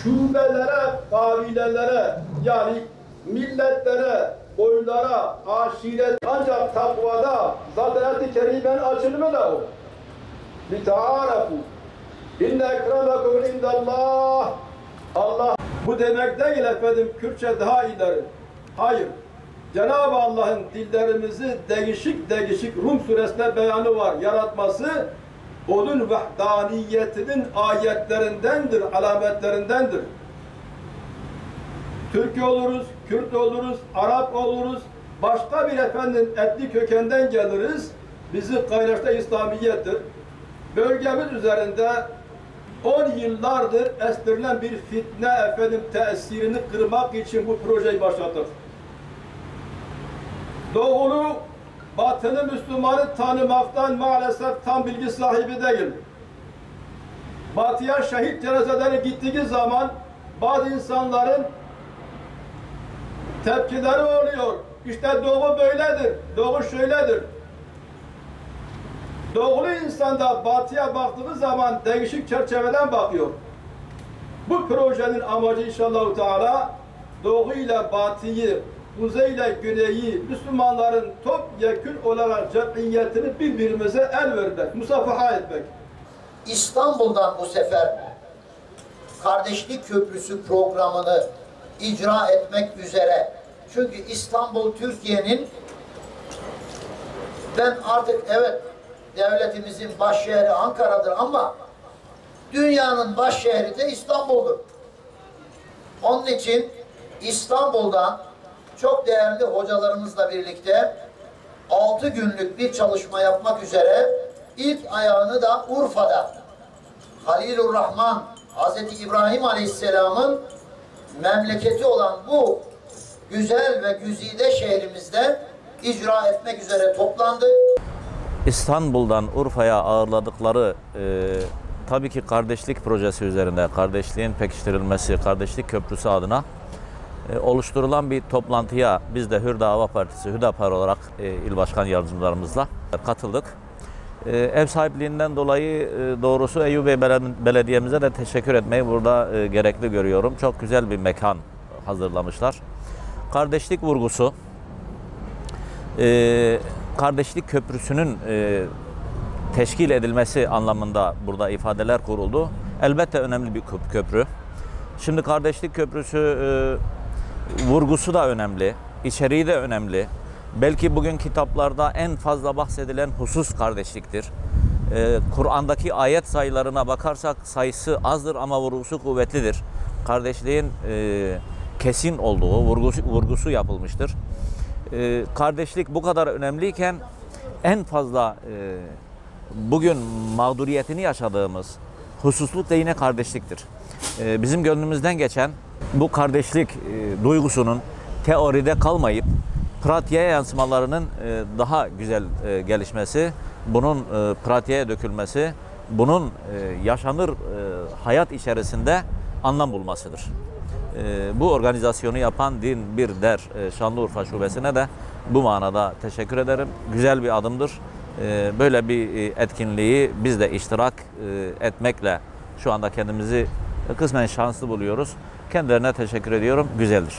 şubelere, kabilelere yani milletlere, boylara, aşiret ancak takvada zaten ayet-i kerimenin açılımı da o. لِتَعَارَفُوا اِنَّ اَكْرَمَكُمْ اِنْدَ اللّٰهِ Allah bu demek değil efendim Kürtçe daha ileri. Hayır. Cenab-ı Allah'ın dillerimizi değişik değişik Rum suresinde beyanı var. Yaratması onun vahdaniyetinin ayetlerindendir, alametlerindendir. Türk oluruz, Kürt oluruz, Arap oluruz, başka bir efendim etnik kökenden geliriz. Bizi kaynaşta İslamiyettir. Bölgemiz üzerinde 10 yıllardır estirilen bir fitne efendim tesirini kırmak için bu projeyi başlattık. Doğulu, Batılı Müslümanı tanımaktan maalesef tam bilgi sahibi değil. Batıya şehit cenazeleri gittiği zaman bazı insanların tepkileri oluyor. İşte Doğu böyledir, Doğu şöyledir. Doğulu insan da Batı'ya baktığı zaman değişik çerçeveden bakıyor. Bu projenin amacı inşallah Teala Doğu ile Batı'yı, Kuzey ile Güney'i, Müslümanların topyekün olarak cemiyetini birbirimize el vermek, musafaha etmek. İstanbul'dan bu sefer Kardeşlik Köprüsü programını icra etmek üzere. Çünkü İstanbul Türkiye'nin, ben artık evet devletimizin baş şehri Ankara'dır ama dünyanın baş şehri de İstanbul'dur. Onun için İstanbul'dan çok değerli hocalarımızla birlikte 6 günlük bir çalışma yapmak üzere ilk ayağını da Urfa'da Halilurrahman Hz. İbrahim Aleyhisselam'ın memleketi olan bu güzel ve güzide şehrimizde icra etmek üzere toplandı. İstanbul'dan Urfa'ya ağırladıkları tabii ki kardeşlik projesi üzerinde, kardeşliğin pekiştirilmesi, kardeşlik köprüsü adına oluşturulan bir toplantıya biz de Hür Dava Partisi, Hüdapar olarak il başkan yardımcılarımızla katıldık. Ev sahipliğinden dolayı doğrusu Eyyubiye Belediye'mize de teşekkür etmeyi burada gerekli görüyorum. Çok güzel bir mekan hazırlamışlar. Kardeşlik vurgusu, kardeşlik köprüsünün teşkil edilmesi anlamında burada ifadeler kuruldu. Elbette önemli bir köprü. Şimdi kardeşlik köprüsü vurgusu da önemli, içeriği de önemli. Belki bugün kitaplarda en fazla bahsedilen husus kardeşliktir. Kur'an'daki ayet sayılarına bakarsak sayısı azdır ama vurgusu kuvvetlidir. Kardeşliğin kesin olduğu, vurgusu yapılmıştır. Kardeşlik bu kadar önemliyken en fazla bugün mağduriyetini yaşadığımız hususluk da yine kardeşliktir. Bizim gönlümüzden geçen bu kardeşlik duygusunun teoride kalmayıp pratiğe yansımalarının daha güzel gelişmesi, bunun pratiğe dökülmesi, bunun yaşanır hayat içerisinde anlam bulmasıdır. Bu organizasyonu yapan Din Bir Der Şanlıurfa Şubesi'ne de bu manada teşekkür ederim. Güzel bir adımdır. Böyle bir etkinliği biz de iştirak etmekle şu anda kendimizi kısmen şanslı buluyoruz. Kendilerine teşekkür ediyorum. Güzeldir.